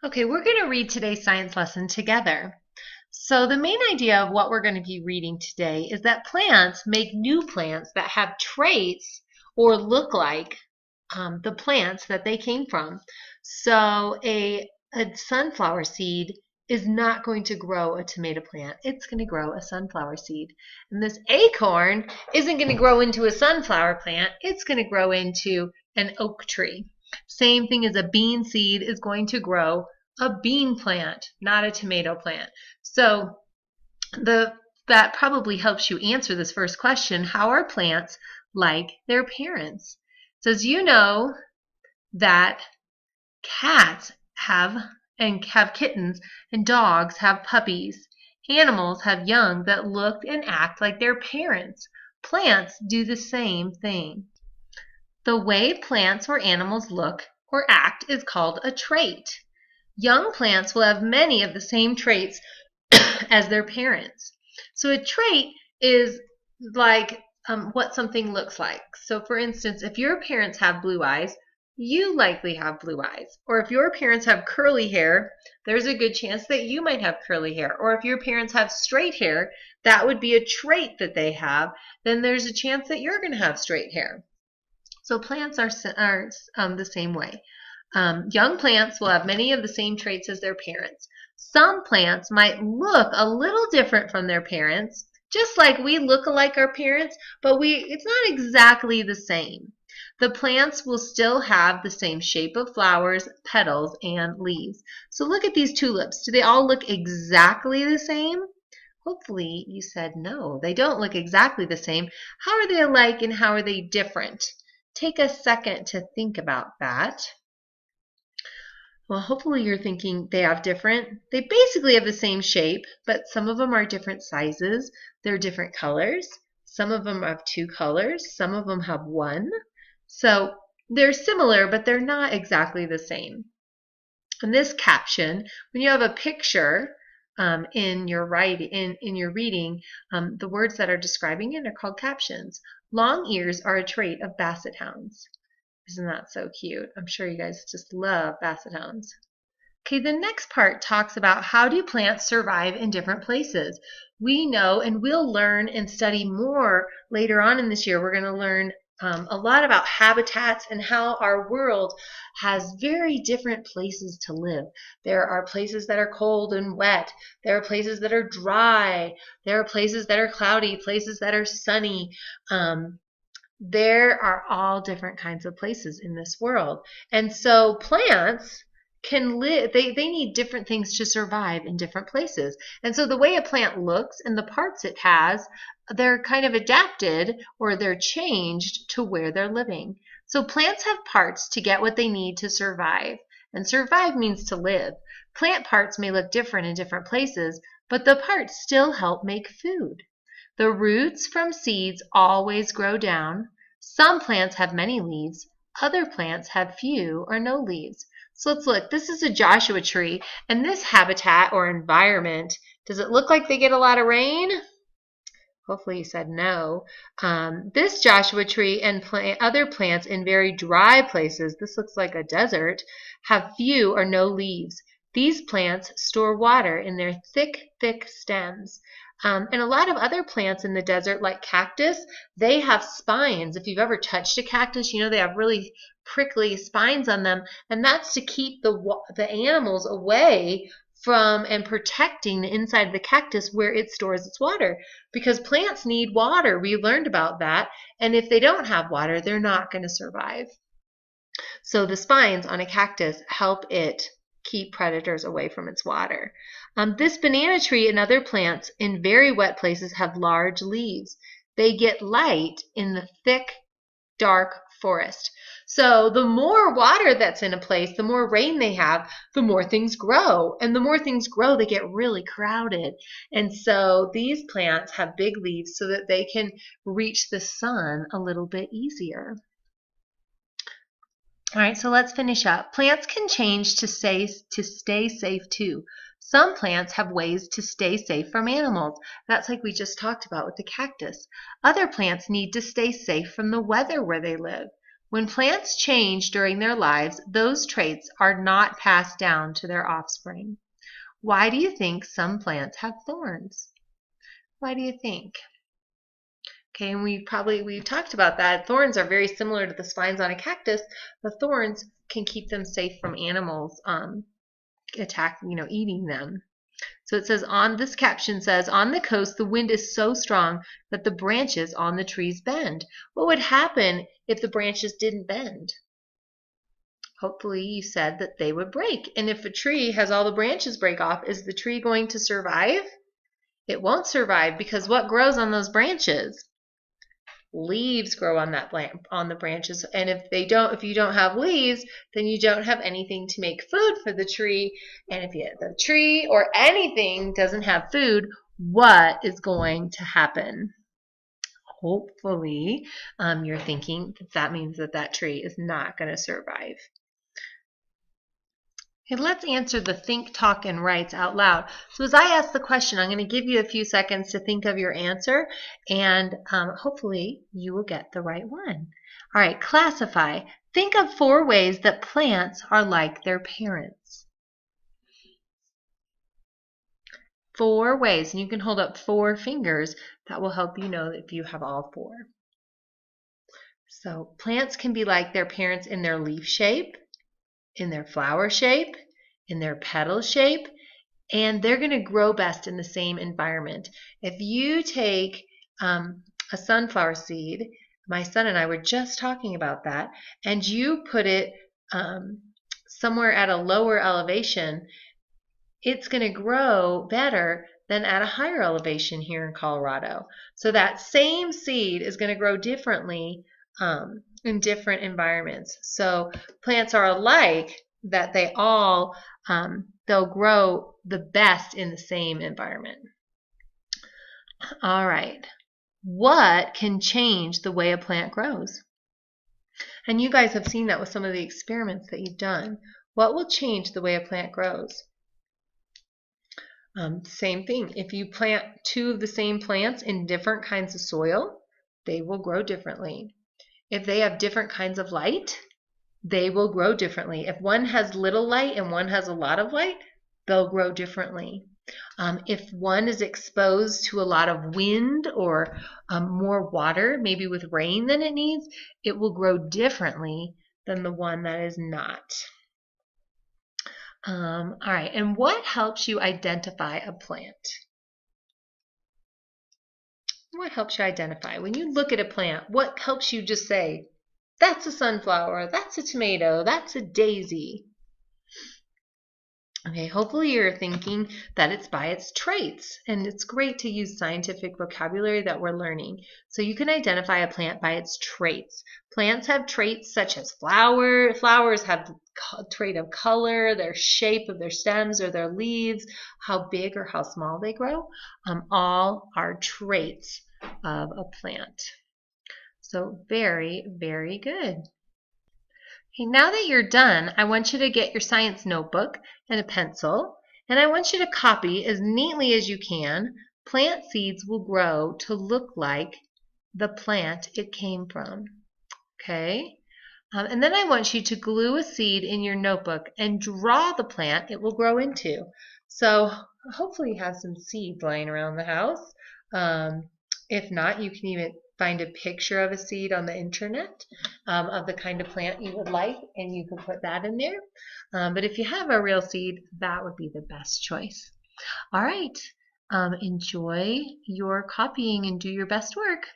Okay, we're going to read today's science lesson together. So the main idea of what we're going to be reading today is that plants make new plants that have traits or look like the plants that they came from. So a sunflower seed is not going to grow a tomato plant. It's going to grow a sunflower seed. And this acorn isn't going to grow into a sunflower plant. It's going to grow into an oak tree. Same thing as a bean seed is going to grow a bean plant, not a tomato plant. So that probably helps you answer this first question. How are plants like their parents? It says you know that cats have kittens and dogs have puppies. Animals have young that look and act like their parents. Plants do the same thing. The way plants or animals look or act is called a trait. Young plants will have many of the same traits as their parents. So a trait is like what something looks like. So for instance, if your parents have blue eyes, you likely have blue eyes. Or if your parents have curly hair, there's a good chance that you might have curly hair. Or if your parents have straight hair, that would be a trait that they have. Then there's a chance that you're going to have straight hair. So plants are the same way. Young plants will have many of the same traits as their parents. Some plants might look a little different from their parents, just like we look like our parents, but it's not exactly the same. The plants will still have the same shape of flowers, petals, and leaves. So look at these tulips. Do they all look exactly the same? Hopefully you said no, they don't look exactly the same. How are they alike and how are they different? Take a second to think about that. Well, hopefully you're thinking they basically have the same shape, but some of them are different sizes. They're different colors. Some of them have two colors. Some of them have one. So they're similar, but they're not exactly the same. In this caption, when you have a picture in your reading, the words that are describing it are called captions. Long ears are a trait of basset hounds. Isn't that so cute? I'm sure you guys just love basset hounds. Okay, the next part talks about how do plants survive in different places. We know, and we'll learn and study more later on in this year. We're going to learn a lot about habitats and how our world has very different places to live. There are places that are cold and wet. There are places that are dry. There are places that are cloudy, places that are sunny. There are all different kinds of places in this world. And so plants can live, they need different things to survive in different places. And so the way a plant looks and the parts it has, they're kind of adapted or they're changed to where they're living. So plants have parts to get what they need to survive. And survive means to live. Plant parts may look different in different places, but the parts still help make food. The roots from seeds always grow down. Some plants have many leaves. Other plants have few or no leaves. So let's look. This is a Joshua tree. And this habitat or environment, does it look like they get a lot of rain? Hopefully you said no. This Joshua tree and other plants in very dry places, this looks like a desert, have few or no leaves. These plants store water in their thick, thick stems. And a lot of other plants in the desert, like cactus, they have spines. If you've ever touched a cactus, you know they have really prickly spines on them, and that's to keep the animals away from and protecting the inside of the cactus where it stores its water. Because plants need water. We learned about that. And if they don't have water, they're not going to survive. So the spines on a cactus help it keep predators away from its water. This banana tree and other plants in very wet places have large leaves. They get light in the thick, dark forest. So the more water that's in a place, the more rain they have, the more things grow. And the more things grow, they get really crowded. And so these plants have big leaves so that they can reach the sun a little bit easier. All right, so let's finish up. Plants can change to stay safe too. Some plants have ways to stay safe from animals. That's like we just talked about with the cactus. Other plants need to stay safe from the weather where they live. When plants change during their lives, those traits are not passed down to their offspring. Why do you think some plants have thorns? Why do you think? Okay, and we've talked about that. Thorns are very similar to the spines on a cactus. The thorns can keep them safe from animals eating them. So it says this caption says, on the coast the wind is so strong that the branches on the trees bend. What would happen if the branches didn't bend? Hopefully you said that they would break. And if a tree has all the branches break off, is the tree going to survive? It won't survive, because what grows on those branches? Leaves grow on the branches, and if you don't have leaves, then you don't have anything to make food for the tree. And if the tree or anything doesn't have food, what is going to happen? Hopefully, you're thinking that means that tree is not going to survive. Okay, let's answer the think, talk, and writes out loud. So as I ask the question, I'm going to give you a few seconds to think of your answer, and hopefully you will get the right one. All right, classify. Think of 4 ways that plants are like their parents. 4 ways, and you can hold up 4 fingers. That will help you know if you have all 4. So plants can be like their parents in their leaf shape, in their flower shape, in their petal shape, and they're going to grow best in the same environment. If you take a sunflower seed, my son and I were just talking about that, and you put it somewhere at a lower elevation, it's going to grow better than at a higher elevation here in Colorado. So that same seed is going to grow differently in different environments. So plants are alike, that they all they'll grow the best in the same environment. All right, what can change the way a plant grows? And you guys have seen that with some of the experiments that you've done. What will change the way a plant grows? Same thing. If you plant 2 of the same plants in different kinds of soil, they will grow differently. If they have different kinds of light, they will grow differently. If one has little light and one has a lot of light, they'll grow differently. If one is exposed to a lot of wind or more water, maybe with rain than it needs, it will grow differently than the one that is not. All right, and what helps you identify a plant? What helps you identify? When you look at a plant, what helps you just say, that's a sunflower, that's a tomato, that's a daisy? Okay, hopefully you're thinking that it's by its traits, and it's great to use scientific vocabulary that we're learning. So you can identify a plant by its traits. Plants have traits such as flowers have a trait of color, their shape of their stems or their leaves, how big or how small they grow. All are traits of a plant. So very, very good. Okay, now that you're done, I want you to get your science notebook and a pencil, and I want you to copy as neatly as you can. Plant seeds will grow to look like the plant it came from. Okay? And then I want you to glue a seed in your notebook and draw the plant it will grow into. So hopefully you have some seeds lying around the house. If not, you can even find a picture of a seed on the internet of the kind of plant you would like, and you can put that in there. But if you have a real seed, that would be the best choice. All right, enjoy your copying and do your best work.